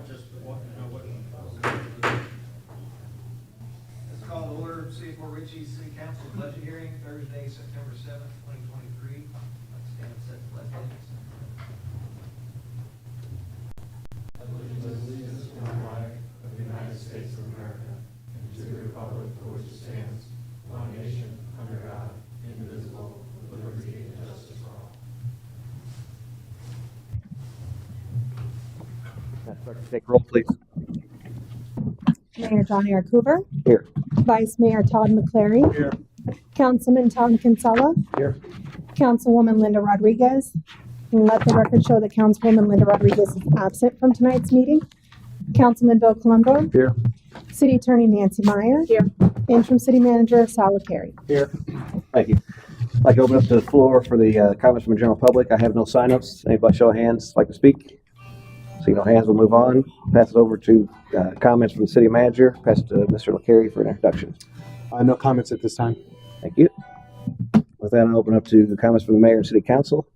just want to know what. Let's call to order City of Port Richey City Council budget hearing Thursday, September 7th, 2023. Let's stand and set the pledge. Allegiance to the flag of the United States of America and to the republic for which it stands, one nation, under God, indivisible, with liberty and justice for all. Clerk, take roll, please. Mayor John Eric Hoover. Here. Vice Mayor Todd McClary. Here. Councilman Tom Kinsella. Here. Councilwoman Linda Rodriguez. And let the record show that Councilwoman Linda Rodriguez is absent from tonight's meeting. Councilman Bill Colombo. Here. City Attorney Nancy Meyer. Here. Interim City Manager Sal Carey. Here. Thank you. I'd like to open up to the floor for the comments from the general public. I have no signups. Anybody show of hands like to speak? See no hands, we'll move on. Pass it over to comments from the city manager. Pass it to Mr. LaCarey for an introduction. No comments at this time. Thank you. With that, I'll open up to the comments from the mayor and city council.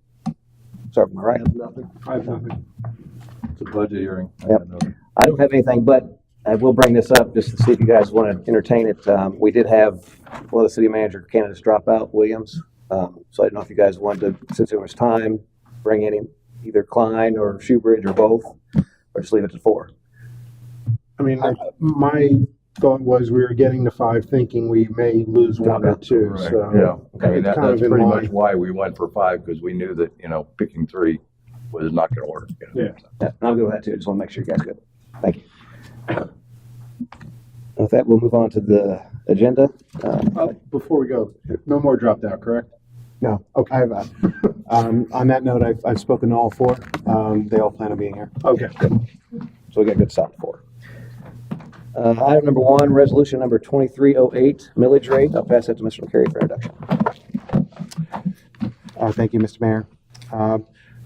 Start from my right. I have nothing. It's a budget hearing. Yep. I don't have anything, but I will bring this up just to see if you guys want to entertain it. We did have one of the city manager candidates drop out, Williams. So I don't know if you guys wanted to, since there was time, bring in either Klein or Shoebridge or both, or just leave it to 4. I mean, my thought was we were getting to 5 thinking we may lose 1 or 2. Right. So Yeah. I mean, it's kind that's of in pretty line. much why we went for 5, because we knew that, picking 3 was not going to work. Yeah. Yeah, and I'll go with that too. Just want to make sure you guys good. Thank you. With that, we'll move on to the agenda. Before we go, no more dropped out, correct? No, Okay. I have not. On that note, I've spoken to all 4. They all plan on being here. Okay. So we got good stop 4. Item number 1, resolution number 2308, millage rate. I'll pass that to Mr. LaCarey for introduction. Thank you, Mr. Mayor.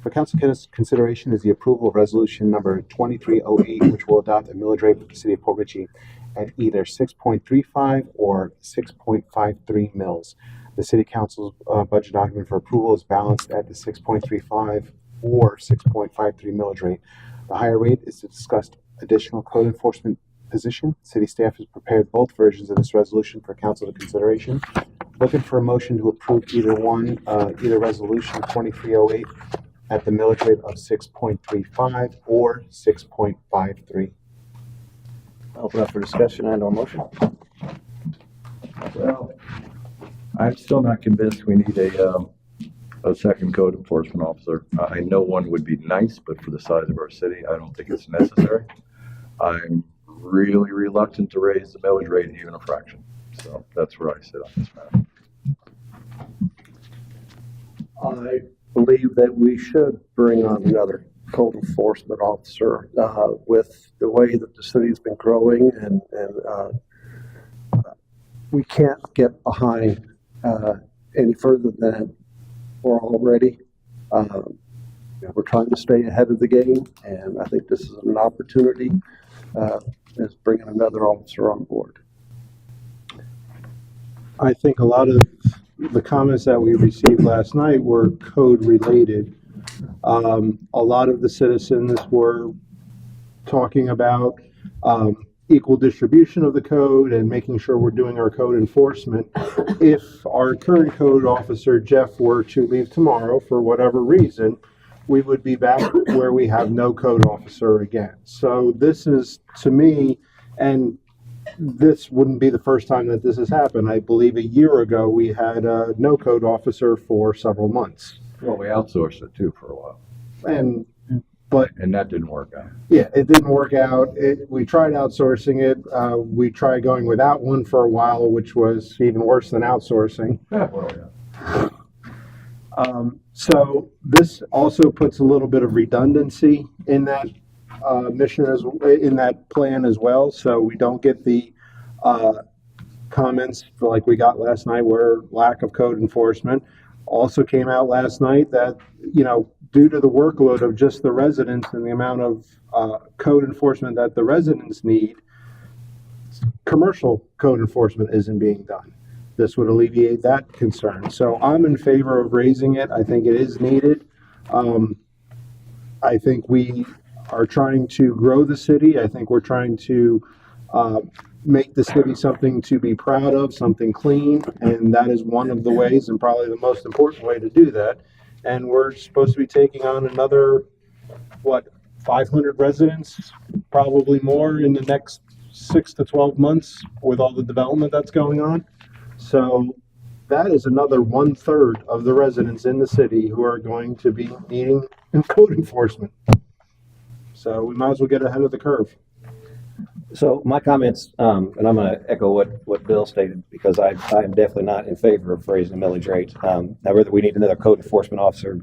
For council consideration is the approval of resolution number 2308, which will adopt a millage rate for the city of Port Richey at either 6.35 or 6.53 mils. The city council's budget document for approval is balanced at the 6.35 or 6.53 millage rate. The higher rate is to discuss additional code enforcement position. City staff has prepared both versions of this resolution for council consideration. Looking for a motion to approve either resolution 2308 at the millage rate of 6.35 or 6.53. Open up for discussion and or motion. Well, I'm still not convinced we need a second code enforcement officer. I know one would be nice, but for the size of our city, I don't think it's necessary. I'm really reluctant to raise the millage rate even a fraction. So that's where I sit on this matter. I believe that we should bring on another code enforcement officer with the way that the city's been growing, and we can't get behind any further than we're already. We're trying to stay ahead of the game, and I think this is an opportunity is bringing another officer on board. I think a lot of the comments that we received last night were code related. A lot of the citizens were talking about equal distribution of the code and making sure we're doing our code enforcement. If our current code officer, Jeff, were to leave tomorrow for whatever reason, we would be back where we have no code officer again. So this is, to me, and this wouldn't be the first time that this has happened. I believe a year ago we had a no code officer for several months. Well, we outsourced it too for a while, And that didn't work out. yeah, it didn't work out. We tried outsourcing it. We tried going without one for a while, which was even worse than outsourcing. So this also puts a little bit of redundancy in that in that plan as well. So we don't get the comments like we got last night where lack of code enforcement. Also came out last night that, due to the workload of just the residents and the amount of code enforcement that the residents need, commercial code enforcement isn't being done. This would alleviate that concern. So I'm in favor of raising it. I think it is needed. I think we are trying to grow the city. I think we're trying to make the city something to be proud of, something clean, and that is one of the ways, and probably the most important way to do that. And we're supposed to be taking on another, 500 residents, probably more in the next 6 to 12 months with all the development that's going on. So that is another 1/3 of the residents in the city who are going to be needing code enforcement. So we might as well get ahead of the curve. So my comments, and I'm going to echo what Bill stated, because I am definitely not in favor of raising the millage rate. Now, whether we need another code enforcement officer,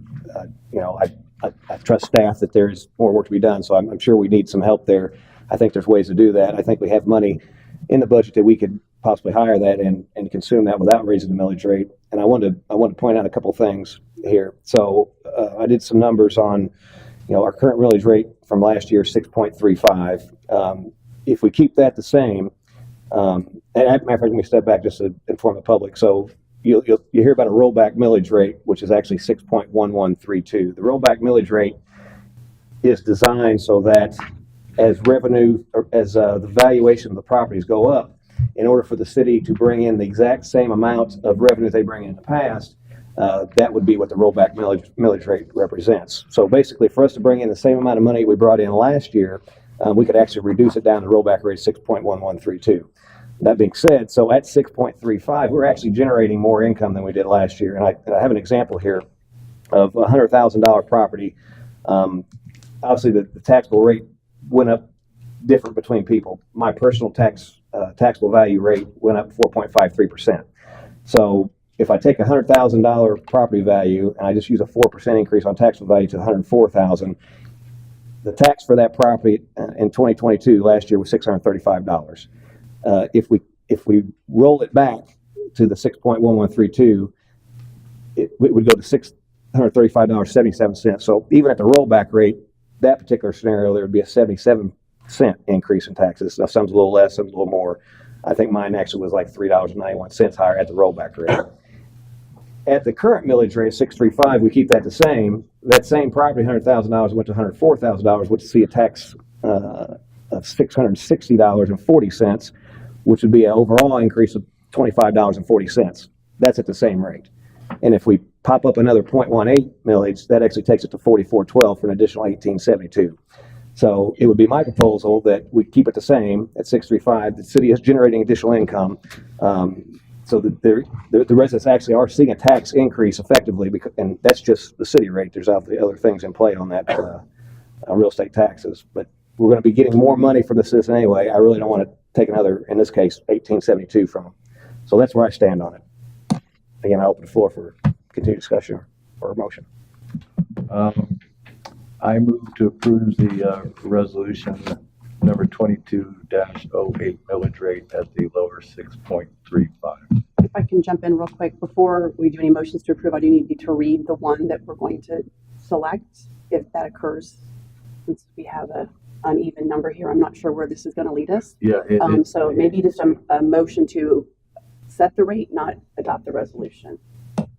I trust staff that there is more work to be done, so I'm sure we need some help there. I think there's ways to do that. I think we have money in the budget that we could possibly hire that and consume that without raising the millage rate. And I want to point out a couple of things here. So I did some numbers on, our current millage rate from last year, 6.35. If we keep that the same, and matter of fact, let me step back just to inform the public. So you hear about a rollback millage rate, which is actually 6.1132. The rollback millage rate is designed so that as revenue, or as the valuation of the properties go up, in order for the city to bring in the exact same amount of revenue they bring in the past, that would be what the rollback millage rate represents. So basically, for us to bring in the same amount of money we brought in last year, we could actually reduce it down to rollback rate 6.1132. That being said, so at 6.35, we're actually generating more income than we did last year. And I have an example here of a $100,000 property. Obviously, the taxable rate went up different between people. My personal taxable value rate went up 4.53%. So if I take a $100,000 property value and I just use a 4% increase on taxable value to $104,000, the tax for that property in 2022 last year was $635. If we roll it back to the 6.1132, it would go to $635.77. So even at the rollback rate, that particular scenario, there would be a 77-cent increase in taxes. Now, some's a little less, some's a little more. I think mine actually was like $3.91 higher at the rollback rate. At the current millage rate of 6.35, we keep that the same. That same property, $100,000, went to $104,000, which would see a tax of $660.40, which would be an overall increase of $25.40. That's at the same rate. And if we pop up another 0.18 millage, that actually takes it to $44.12 for an additional $18.72. So it would be my proposal that we keep it the same at 6.35. The city is generating additional income, so that the residents actually are seeing a tax increase effectively, and that's just the city rate. There's other things in play on that real estate taxes, but we're going to be getting more money from the citizen anyway. I really don't want to take another, in this case, $18.72 from them. So that's where I stand on it. Again, I open the floor for continued discussion or a motion. I move to approve the resolution number 22-08 millage rate at the lower 6.35. If I can jump in real quick, before we do any motions to approve, I do need you to read the one that we're going to select, if that occurs, since we have a uneven number here. I'm not sure where this is going to lead us. Yeah. So maybe just a motion to set the rate, not adopt the resolution.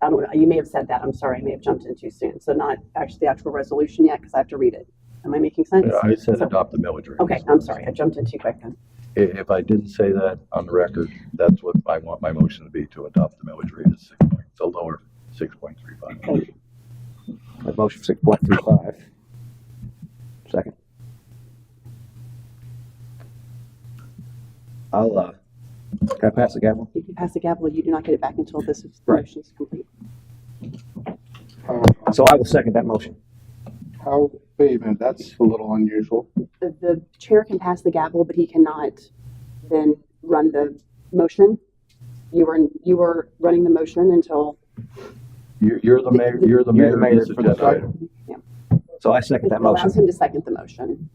I don't know. You may have said that. I'm sorry. I may have jumped in too soon. So not actually the actual resolution yet, because I have to read it. Am I making sense? I said adopt the millage rate. Okay. I'm sorry. I jumped in too quick then. If I didn't say that on the record, that's what I want my motion to be, to adopt the millage rate at the lower 6.35. Thank you. A motion for 6.35. Second. Can I pass the gavel? If you pass the gavel, you do not get it back until this motion is complete. So I will second that motion. Wait a minute, that's a little unusual. The chair can pass the gavel, but he cannot then run the motion. You were running the motion until. You're the mayor. You're the mayor of this agenda item. Yeah. So I second that It allows motion. him to second the motion.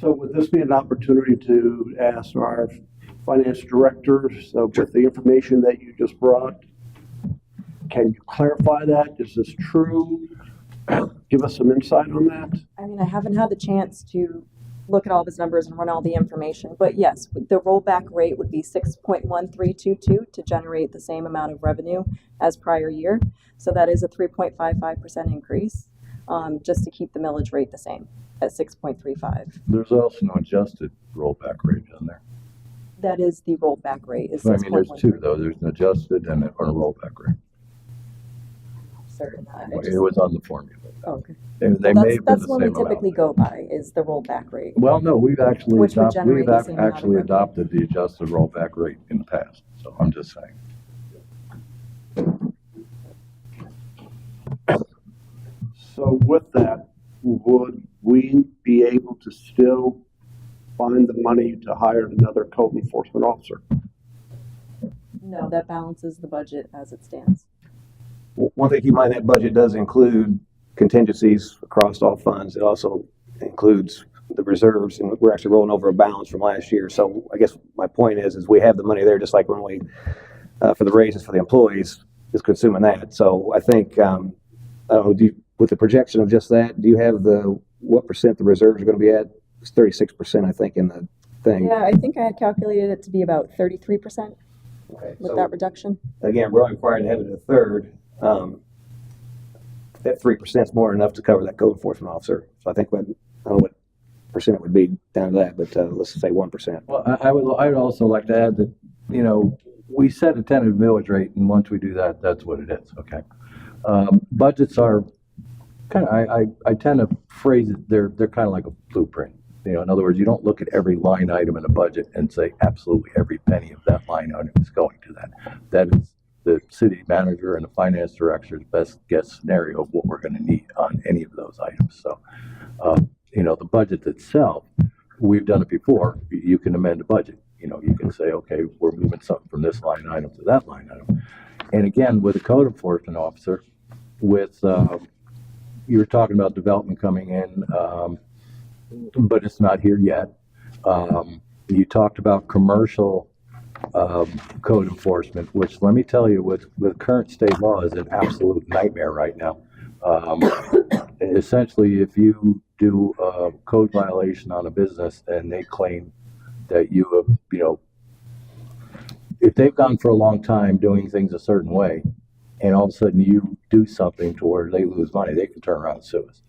So would this be an opportunity to ask our finance director, so with the information that you just brought, can you clarify that? Is this true? Give us some insight on that. I mean, I haven't had the chance to look at all of his numbers and run all the information, but yes, the rollback rate would be 6.1322 to generate the same amount of revenue as prior year. So that is a 3.55% increase. just to keep the millage rate the same at 6.35. There's also no adjusted rollback rate, isn't there? That is the rollback rate, is So, I mean, there's 6.13. two though. There's an adjusted and a rollback rate. Sorry, I It just- was on the formula. oh, okay. They Well, may that's have been that's the what we same amount. typically go by, is the rollback rate. Well, no, we've actually Which would adopted, generate the same amount of actually revenue. adopted the adjusted rollback rate in the past. So I'm just saying. So with that, would we be able to still find the money to hire another code enforcement officer? No, that balances the budget as it stands. One thing to keep in mind, that budget does include contingencies across all funds. It also includes the reserves, and we're actually rolling over a balance from last year. So I guess my point is we have the money there, just like when we, for the raises for the employees, is consuming that. So I think, I don't know, with the projection of just that, do you have what percent the reserves are going to be at? It's 36%, I think, in the thing. Yeah, I think I had calculated it to be about 33% Okay, with so that reduction. again, we're only required to have it at a third. That 3% is more than enough to cover that code enforcement officer. So I think I don't know what percent it would be down to that, but let's say 1%. Well, I would also like to add that, you know, we set a tentative millage rate, and once we do that, that's what it is, okay? Budgets are kind of, I tend to phrase it, they're kind of like a blueprint. You know, in other words, you don't look at every line item in a budget and say absolutely every penny of that line item is going to that. That is the city manager and the finance director's best guess scenario of what we're going to need on any of those items. So, you know, the budget itself, we've done it before. You can amend a budget. You know, you can say, okay, we're moving something from this line item to that line item. And again, with a code enforcement officer, with, you were talking about development coming in, but it's not here yet. You talked about commercial code enforcement, which, let me tell you, with current state law, is an absolute nightmare right now. Essentially, if you do a code violation on a business and they claim that you have, you know, if they've gone for a long time doing things a certain way, and all of a sudden you do something to where they lose money, they can turn around and sue us.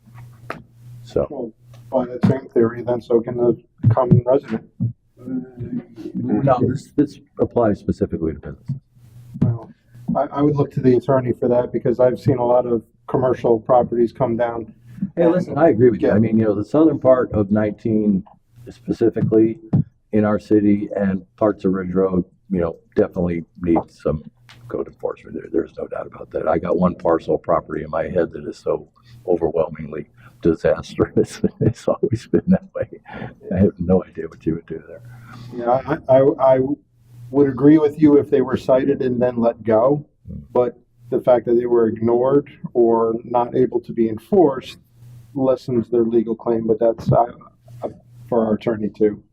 So, Well, by that same theory, then so can the common resident. no, this applies specifically to businesses. Well, I would look to the attorney for that because I've seen a lot of commercial properties come down. Hey, listen, I agree with you. I mean, you know, the southern part of 19 specifically in our city and parts of Ridge Road, you know, definitely needs some code enforcement. There's no doubt about that. I got one parcel of property in my head that is so overwhelmingly disastrous. It's always been that way. I have no idea what you would do there. Yeah, I would agree with you if they were cited and then let go, but the fact that they were ignored or not able to be enforced lessens their legal claim, but that's for our attorney to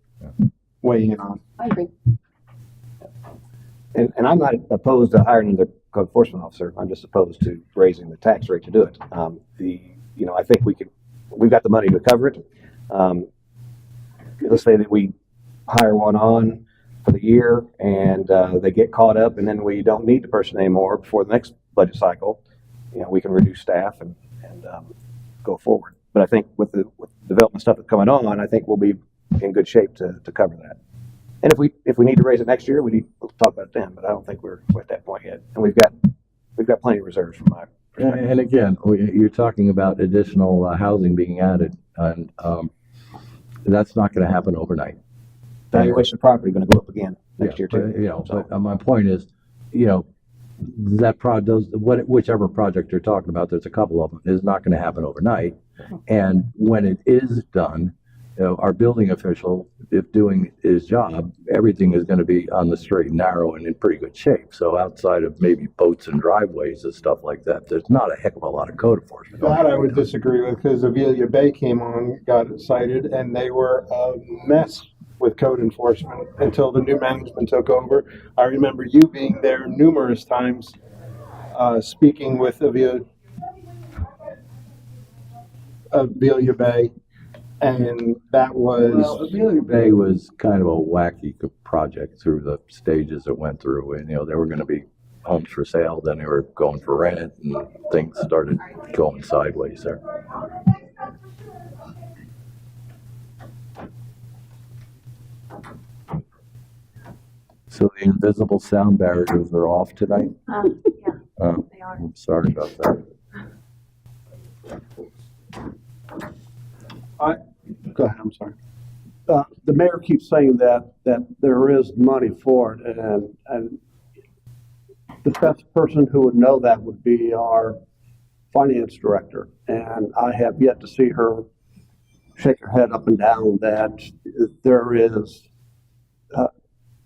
weigh in on. I agree. And I'm not opposed to hiring another code enforcement officer. I'm just opposed to raising the tax rate to do it. I think we've got the money to cover it. Let's say that we hire one on for the year and they get caught up and then we don't need the person anymore before the next budget cycle. You know, we can reduce staff and go forward. But I think with the development stuff that's coming on, I think we'll be in good shape to cover that. And if we need to raise it next year, we'll talk about it then. But I don't think we're at that point yet. And we've got plenty of reserves from my perspective. And again, you're talking about additional housing being added, and that's not going to happen overnight. Valuation of property going to go up again next year too. But, you know, but my point is, you know, whichever project you're talking about, there's a couple of them, is not going to happen overnight. And when it is done, you know, our building official, if doing his job, everything is going to be on the straight and narrow and in pretty good shape. So outside of maybe boats and driveways and stuff like that, there's not a heck of a lot of code enforcement. That I would disagree with because Avilia Bay came on, got cited, and they were a mess with code enforcement until the new management took over. I remember you being there numerous times, speaking with Avilia Bay, and that was... Well, Amelia Bay was kind of a wacky project through the stages it went through, and, you know, there were going to be homes for sale, then they were going for rent, and things started going sideways there. So the invisible sound barriers are off tonight? Yeah, Oh, they are. I'm sorry about that. Go ahead, I'm sorry. The mayor keeps saying that there is money for it, and the best person who would know that would be our finance director. And I have yet to see her shake her head up and down that there is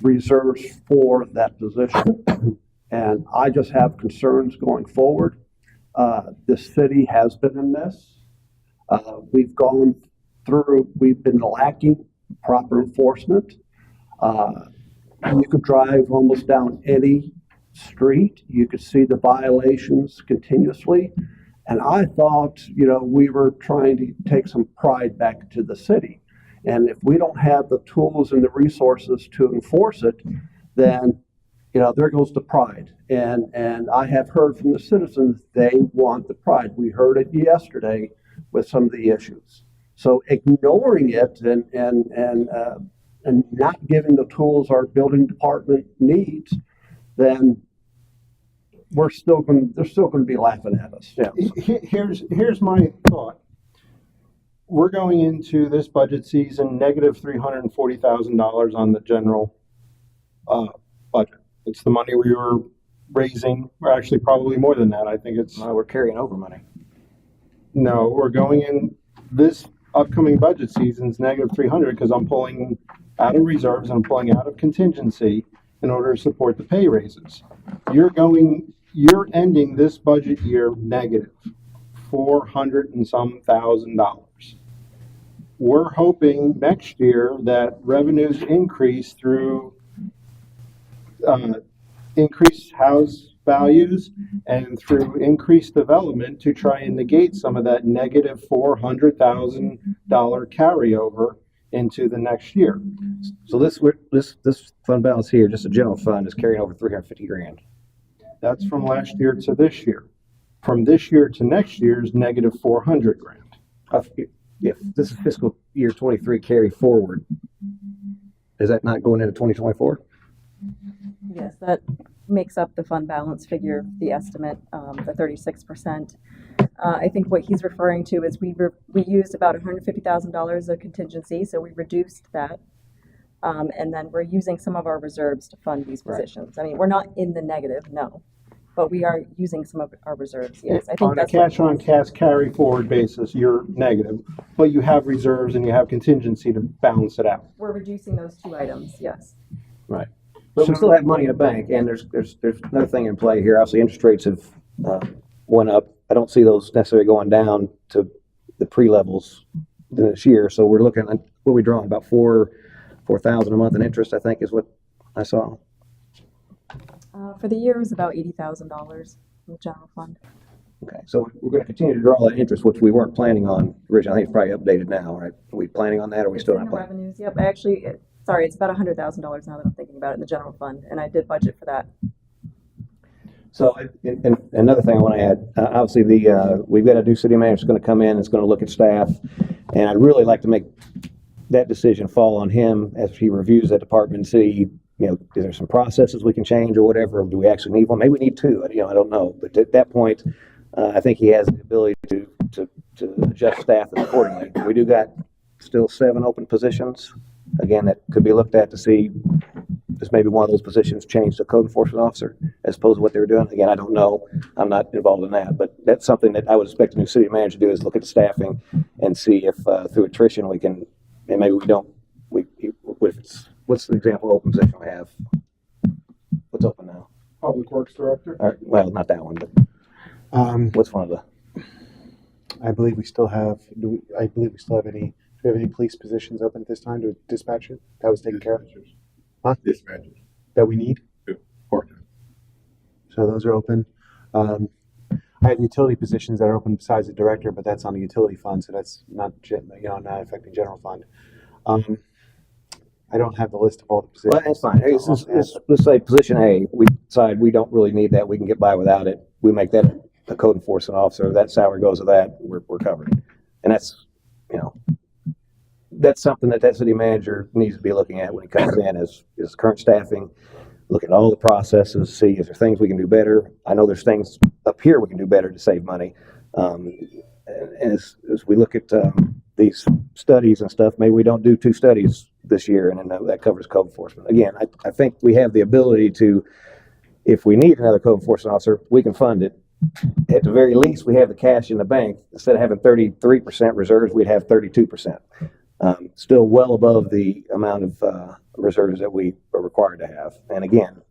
reserves for that position. And I just have concerns going forward. The city has been in this. We've been lacking proper enforcement. You could drive almost down any street. You could see the violations continuously. And I thought, we were trying to take some pride back to the city. And if we don't have the tools and the resources to enforce it, then, there goes the pride. And I have heard from the citizens, they want the pride. We heard it yesterday with some of the issues. So ignoring it and not giving the tools our building department needs, then they're still going to be laughing at us. Yeah. Here's my thought. We're going into this budget season negative $340,000 on the general budget. It's the money we were raising, or actually probably more than that. I think it's We're carrying over money. no. We're going in this upcoming budget season's negative 300 because I'm pulling out of reserves and I'm pulling out of contingency in order to support the pay raises. You're ending this budget year negative $400 and some thousand. We're hoping next year that revenues increase through increased house values and through increased development to try and negate some of that negative $400,000 carryover into the next year. So this fund balance here, just a general fund, is carrying over 350 grand. That's from last year to this year. From this year to next year's negative 400 grand. If this is fiscal year 23 carry forward, is that not going into 2024? Yes, that makes up the fund balance figure, the estimate, the 36%. I think what he's referring to is we used about $150,000 of contingency, so we reduced that. And then we're using some of our reserves to fund these positions. I mean, we're not in the negative, no, but we are using some of our reserves, yes. I think On a that's what- cash on cash carry forward basis, you're negative, but you have reserves and you have contingency to balance it out. We're reducing those two items, yes. Right. But we still have money in the bank, and there's another thing in play here. Obviously, interest rates have went up. I don't see those necessarily going down to the pre-levels this year. So we're looking at what we drawing about $4,000 a month in interest, I think, is what I saw. For the year, it was about $80,000 in the general fund. Okay, so we're going to continue to draw that interest, which we weren't planning on originally. I think it's probably updated now, right? Are we planning on that, or are we It's still in not the planning? revenues, yep, sorry, it's about $100,000 now that I'm thinking about it in the general fund, and I did budget for that. So, and another thing I want to add, obviously we've got a new city manager that's going to come in, that's going to look at staff, and I'd really like to make that decision fall on him as he reviews that department and see, is there some processes we can change or whatever, or do we actually need one? Maybe we need two, I don't know, but at that point, I think he has the ability to adjust staff accordingly. We do got still 7 open positions. Again, that could be looked at to see if maybe one of those positions changed to code enforcement officer as opposed to what they were doing. Again, I don't know. I'm not involved in that, but that's something that I would expect a new city manager to do is look at staffing and see if through attrition we can, and maybe we don't, what's the example of open position we have? What's open now? Public Works Director? All right, well, not that one, but what's one of the? I believe we still have, do we have any police positions open at this time to dispatcher? That was taken care of? Huh? Dispatchers. That we need? Part-time. So those are open. I have utility positions that are open besides the director, but that's on the utility fund, so that's not, not affecting general fund. I don't have the list of all the positions. Well, that's fine. Let's say position A, we decide we don't really need that, we can get by without it. We make that a code enforcement officer, that salary goes with that, we're covered. And that's, you know, that's something that city manager needs to be looking at when he comes in is current staffing, look at all the processes, see if there's things we can do better. I know there's things up here we can do better to save money. And as we look at these studies and stuff, maybe we don't do 2 studies this year, and then that covers code enforcement. Again, I think we have the ability to, if we need another code enforcement officer, we can fund it. At the very least, we have the cash in the bank. Instead of having 33% reserves, we'd have 32%. Still well above the amount of reserves that we are required to have. And again,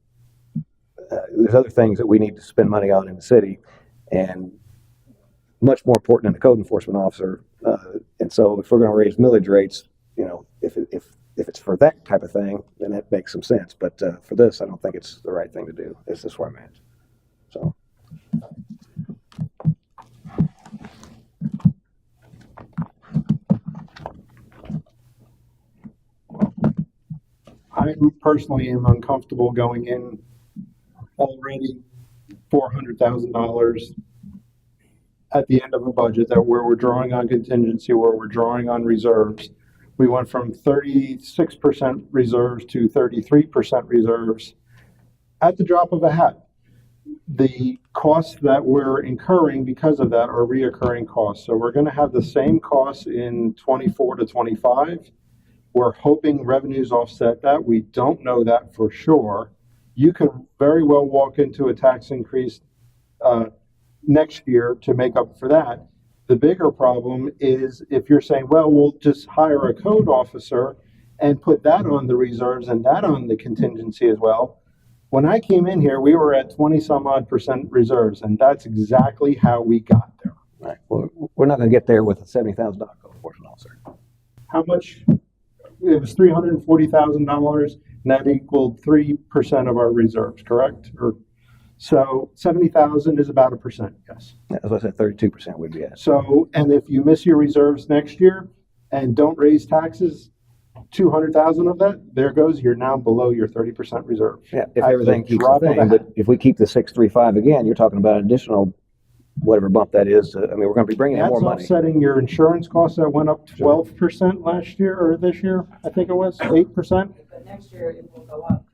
there's other things that we need to spend money on in the city, and much more important than the code enforcement officer. And so if we're going to raise millage rates, you know, if it's for that type of thing, then that makes some sense. But for this, I don't think it's the right thing to do. This is where I'm at. So. I personally am uncomfortable going in already $400,000 at the end of a budget that where we're drawing on contingency, where we're drawing on reserves. We went from 36% reserves to 33% reserves at the drop of a hat. The costs that we're incurring because of that are reoccurring costs. So we're going to have the same costs in 24 to 25. We're hoping revenues offset that. We don't know that for sure. You could very well walk into a tax increase next year to make up for that. The bigger problem is if you're saying, well, we'll just hire a code officer and put that on the reserves and that on the contingency as well. When I came in here, we were at 20-some-odd% reserves, and that's exactly how we got there. Right. Well, we're not going to get there with a $70,000 code enforcement officer. How much? It was $340,000, and that equaled 3% of our reserves, correct? So 70,000 is about 1%, yes. As I said, 32% would be at. So, and if you miss your reserves next year and don't raise taxes, 200,000 of that, there goes, you're now below your 30% reserve. Yeah, if At everything the keeps drop the of a thing, hat. but if we keep the 635 again, you're talking about an additional whatever bump that is. I mean, we're going to be bringing in That's more money. offsetting your insurance costs that went up 12% last year, or this year, I think it was 8%. But next year it will go up.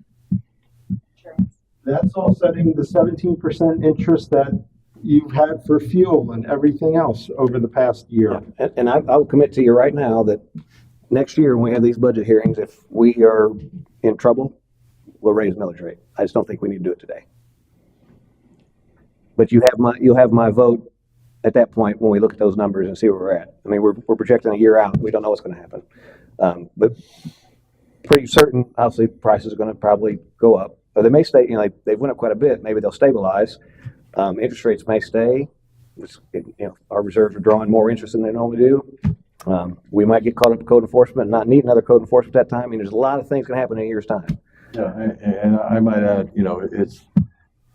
That's offsetting the 17% interest that you've had for fuel and everything else over the past year. And I'll commit to you right now that next year when we have these budget hearings, if we are in trouble, we'll raise millage rate. I just don't think we need to do it today. But you'll have my vote at that point when we look at those numbers and see where we're at. I mean, we're projecting a year out. We don't know what's going to happen. But pretty certain, obviously, prices are going to probably go up. Or they may stay, you know, they've went up quite a bit. Maybe they'll stabilize. Interest rates may stay. You know, our reserves are drawing more interest than they normally do. We might get caught up in code enforcement and not need another code enforcement at that time. I mean, there's a lot of things going to happen in a year's time. Yeah, and I might add, you know,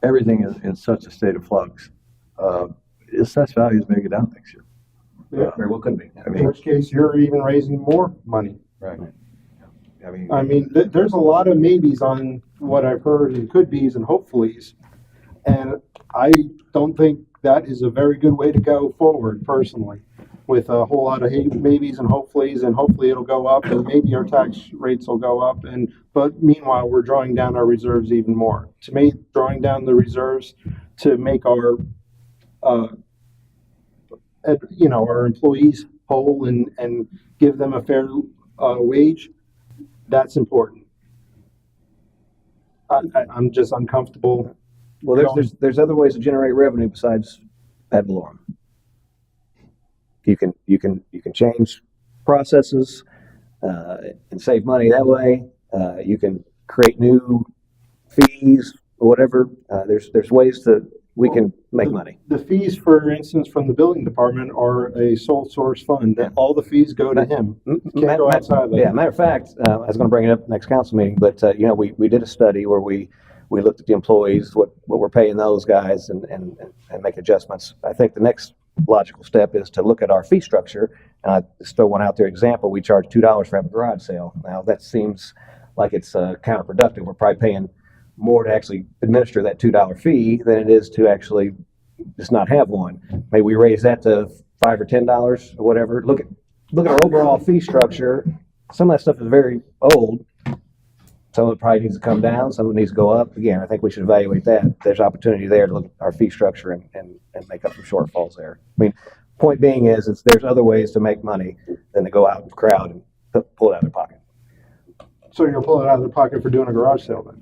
everything is in such a state of flux. Assessed values may go down next year. Yeah. Very well could be. I In mean, which case, you're even raising more money. right. I mean, there's a lot of maybes on what I've heard and could be's and hopefullys. And I don't think that is a very good way to go forward personally, with a whole lot of maybes and hopefullys, and hopefully it'll go up and maybe our tax rates will go up. But meanwhile, we're drawing down our reserves even more. To me, drawing down the reserves to make our, our employees whole and give them a fair wage, that's important. I'm just uncomfortable. Well, there's other ways to generate revenue besides ad valorem. You can change processes and save money that way. You can create new fees or whatever. There's ways we can make money. The fees, for instance, from the building department are a sole source fund. That all the fees go to him. Can't go outside of that. Yeah, matter of fact, I was going to bring it up next council meeting, but we did a study where we looked at the employees, what we're paying those guys, and make adjustments. I think the next logical step is to look at our fee structure. And I just throw one out there example, we charge $2 for having a garage sale. Now, that seems like it's counterproductive. We're probably paying more to actually administer that $2 fee than it is to actually just not have one. Maybe we raise that to $5 or $10 or whatever. Look at our overall fee structure. Some of that stuff is very old. Some of it probably needs to come down, some of it needs to go up. Again, I think we should evaluate that. There's opportunity there to look at our fee structure and make up some shortfalls there. I mean, point being is there's other ways to make money than to go out and crowd and pull it out of their pocket. So you're gonna pull it out of their pocket for doing a garage sale then?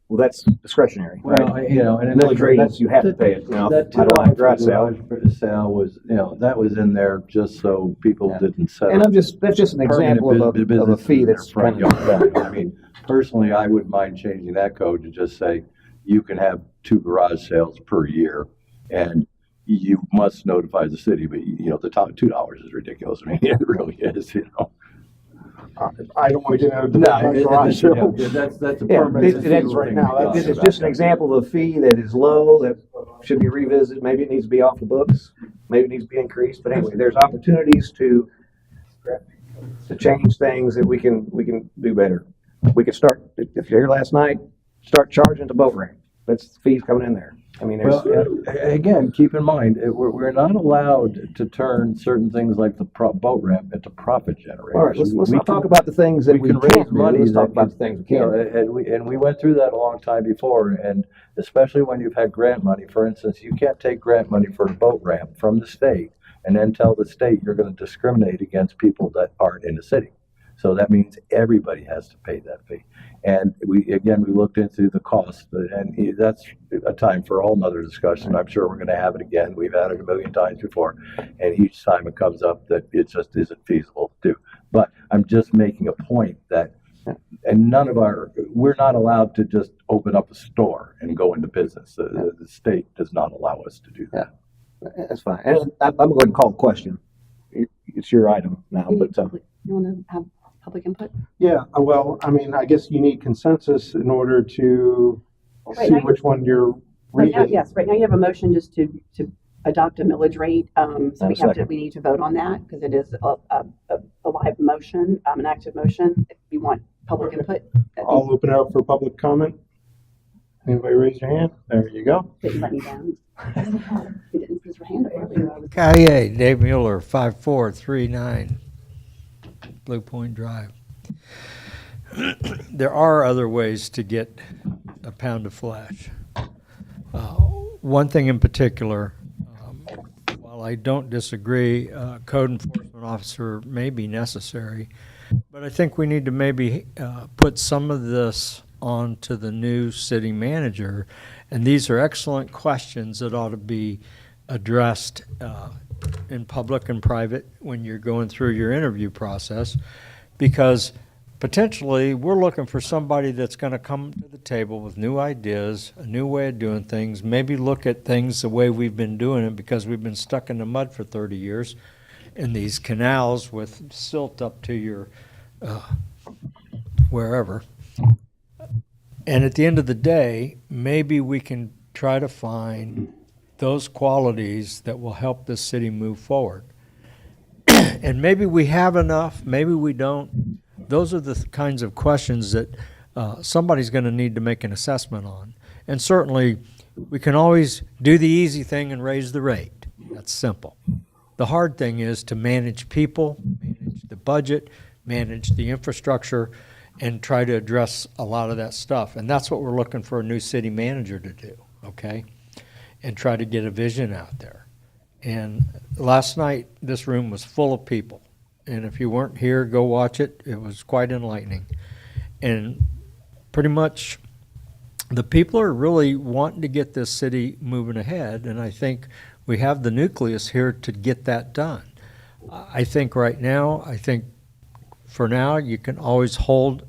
Well, that's discretionary, right? Well, you know, and Millage rate is you have to pay it, you know. That I don't like garage sale. sale was, you know, that was in there just so people Yeah. didn't set And up that's just an permanent example of a business fee in their that's front kind of yard. I mean, personally, I wouldn't mind changing that code to just say you can have 2 garage sales per year, and you must notify the city. But you know, the top $2 is ridiculous. I mean, it really is. You know. I don't wanna get into No, the garage sale. that's a Yeah, permanent. it is right now. thing we It's talked just an about. example of a fee that is low, that should be revisited. Maybe it needs to be off the books. Maybe it needs to be increased. But anyway, there's opportunities to change things that we can do better. We could start, if you're here last night, start charging the boat ramp. That's the fees coming in there. I mean, Well, there's, again, keep in mind, we're not allowed to turn certain things like the boat ramp into profit generators. all right, let's We not can- talk about the things that we we can can't raise do. money Let's talk that about the can- things we You know, can. and we went through that a long time before, and especially when you've had grant money, for instance, you can't take grant money for a boat ramp from the state and then tell the state you're gonna discriminate against people that aren't in the city. So that means everybody has to pay that fee. And we looked into the cost, and that's a time for a whole nother discussion. I'm sure we're gonna have it again. We've had it a million times before. And each time it comes up that it just isn't feasible to do. But I'm just making a point that, and we're not allowed to just open up a store and go into business. The state does not allow us to do that. That's fine. And I'm going to go ahead and call the question. It's your item now, but You want to have public input? Yeah, well, I mean, I guess you need consensus in order to Right see now- which one you're Right now, reading. yes, right now you have a motion just to adopt a millage rate. So And a second. we need to vote on that because it is a live motion, an active motion. If you want public input, I'll open it up for public comment. Anybody raise your hand? There you go. didn't let me down. You didn't put your hand up earlier. Kaye, Dave Mueller, 5439 Blue Point Drive. There are other ways to get a pound of flesh. One thing in particular, while I don't disagree, code enforcement officer may be necessary, but I think we need to maybe put some of this onto the new city manager. And these are excellent questions that ought to be addressed in public and private when you're going through your interview process, because potentially we're looking for somebody that's going to come to the table with new ideas, a new way of doing things, maybe look at things the way we've been doing it because we've been stuck in the mud for 30 years in these canals with silt up to your wherever. And at the end of the day, maybe we can try to find those qualities that will help this city move forward. And maybe we have enough, maybe we don't. Those are the kinds of questions that somebody's going to need to make an assessment on. And certainly, we can always do the easy thing and raise the rate. That's simple. The hard thing is to manage people, manage the budget, manage the infrastructure, and try to address a lot of that stuff. And that's what we're looking for a new city manager to do, okay? And try to get a vision out there. And last night, this room was full of people. And if you weren't here, go watch it. It was quite enlightening. And pretty much the people are really wanting to get this city moving ahead. And I think we have the nucleus here to get that done. I think right now, for now, you can always hold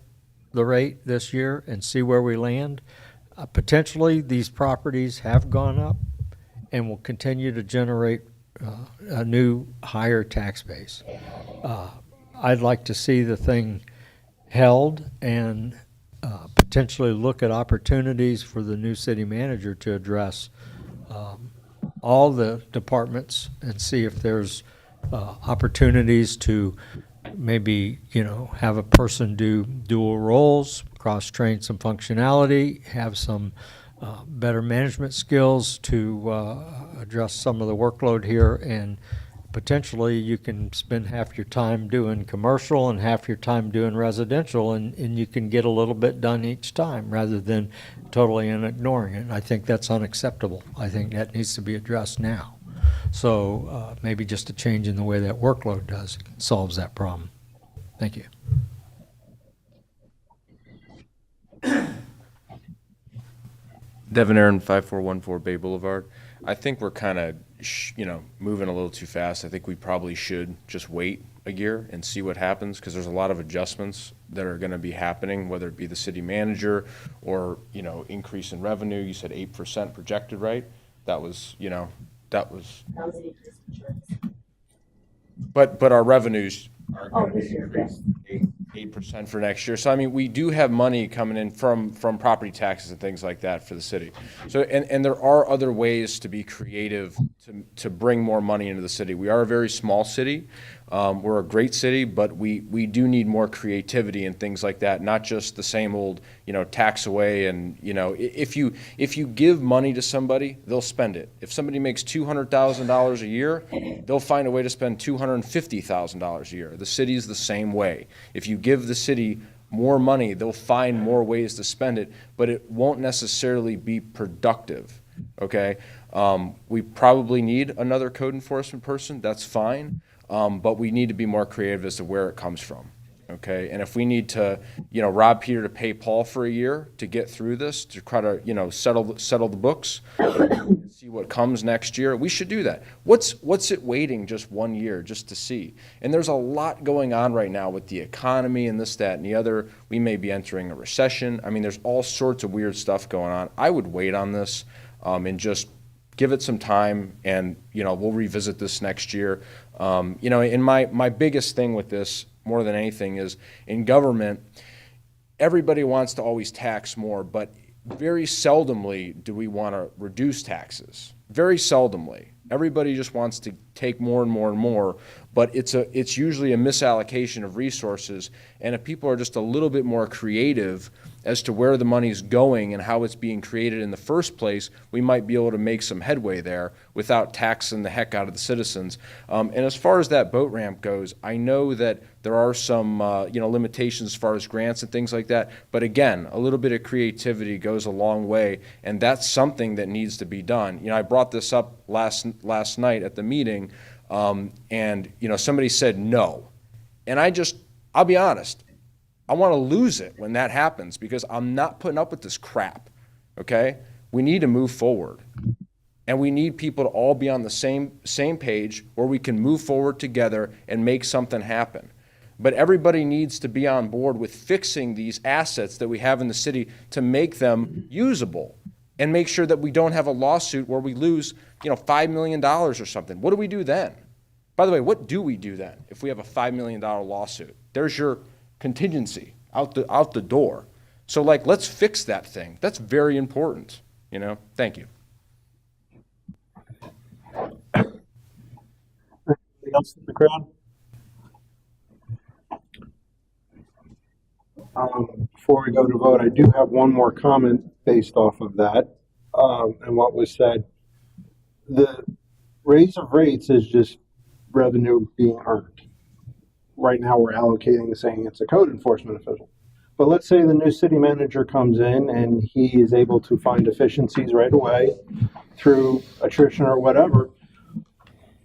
the rate this year and see where we land. Potentially, these properties have gone up and will continue to generate a new higher tax base. I'd like to see the thing held and potentially look at opportunities for the new city manager to address all the departments and see if there's opportunities to maybe, have a person do dual roles, cross-train some functionality, have some better management skills to address some of the workload here, and potentially you can spend half your time doing commercial and half your time doing residential, and you can get a little bit done each time rather than totally ignoring it. And I think that's unacceptable. I think that needs to be addressed now. So maybe just a change in the way that workload solves that problem. Thank you. Devin Aaron, 5414 Bay Boulevard. I think we're kind of, moving a little too fast. I think we probably should just wait a year and see what happens, because there's a lot of adjustments that are going to be happening, whether it be the city manager or, increase in revenue. You said 8% projected, right? That was. But our revenues are going to increase 8% for next year. So I mean, we do have money coming in from property taxes and things like that for the city. So and there are other ways to be creative to bring more money into the city. We are a very small city. We're a great city, but we do need more creativity and things like that. Not just the same old tax away. And if you give money to somebody, they'll spend it. If somebody makes $200,000 a year, they'll find a way to spend $250,000 a year. The city is the same way. If you give the city more money, they'll find more ways to spend it, but it won't necessarily be productive. Okay, we probably need another code enforcement person. That's fine. But we need to be more creative as to where it comes from, okay? And if we need to, rob Peter to pay Paul for a year to get through this, to try to, settle the books, and see what comes next year, we should do that. What's it waiting just 1 year just to see? And there's a lot going on right now with the economy and this, that, and the other. We may be entering a recession. I mean, there's all sorts of weird stuff going on. I would wait on this and just give it some time, and we'll revisit this next year. And my biggest thing with this, more than anything, is in government, everybody wants to always tax more, but very seldomly do we want to reduce taxes. Very seldomly. Everybody just wants to take more and more and more, but it's usually a misallocation of resources. And if people are just a little bit more creative as to where the money's going and how it's being created in the first place, we might be able to make some headway there without taxing the heck out of the citizens. And as far as that boat ramp goes, I know that there are some limitations as far as grants and things like that. But again, a little bit of creativity goes a long way, and that's something that needs to be done. I brought this up last night at the meeting, and somebody said no, and I'll be honest. I want to lose it when that happens, because I'm not putting up with this crap, okay? We need to move forward. And we need people to all be on the same page where we can move forward together and make something happen. But everybody needs to be on board with fixing these assets that we have in the city to make them usable, and make sure that we don't have a lawsuit where we lose, $5 million or something. What do we do then? By the way, what do we do then if we have a $5 million lawsuit? There's your contingency out the door. So let's fix that thing. That's very important, Thank you. Anything else in the crowd? Before we go to vote, I do have one more comment based off of that, and what was said. The raise of rates is just revenue being earned. Right now we're allocating, saying it's a code enforcement official. But let's say the new city manager comes in and he is able to find efficiencies right away through attrition or whatever.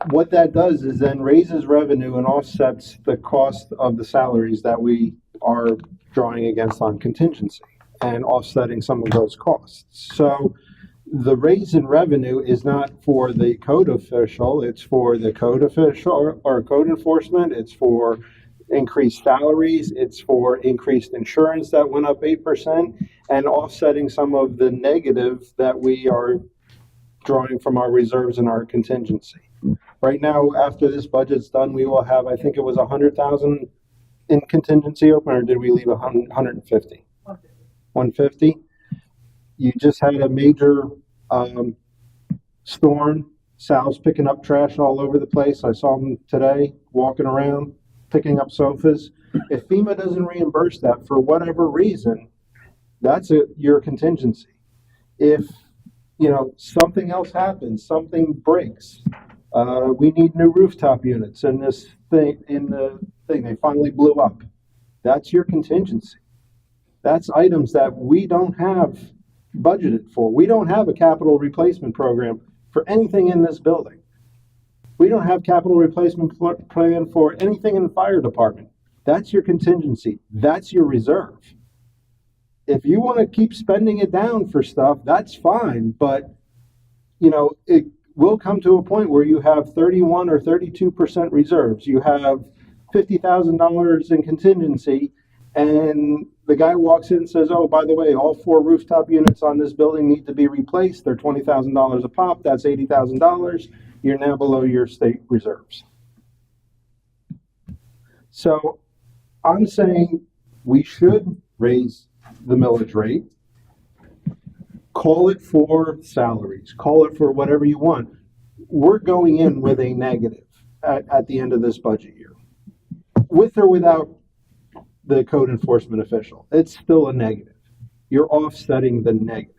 What that does is then raises revenue and offsets the cost of the salaries that we are drawing against on contingency, and offsetting some of those costs. So the raise in revenue is not for the code official, it's for the code official or code enforcement, it's for increased salaries, it's for increased insurance that went up 8%, and offsetting some of the negative that we are drawing from our reserves and our contingency. Right now, after this budget's done, we will have, I think it was 100,000 in contingency open, or did we leave 150? 150? You just had a major storm Sal's picking up trash all over the place. I saw him today walking around, picking up sofas. If FEMA doesn't reimburse that for whatever reason, that's your contingency. If, something else happens, something breaks, we need new rooftop units in the thing, they finally blew up. That's your contingency. That's items that we don't have budgeted for. We don't have a capital replacement program for anything in this building. We don't have capital replacement plan for anything in the fire department. That's your contingency. That's your reserve. If you want to keep spending it down for stuff, that's fine, but it will come to a point where you have 31 or 32% reserves. You have $50,000 in contingency, and the guy walks in and says, oh, by the way, all 4 rooftop units on this building need to be replaced. They're $20,000 a pop. That's $80,000. You're now below your state reserves. So I'm saying we should raise the millage rate. Call it for salaries. Call it for whatever you want. We're going in with a negative at the end of this budget year. With or without the code enforcement official, it's still a negative. You're offsetting the negative.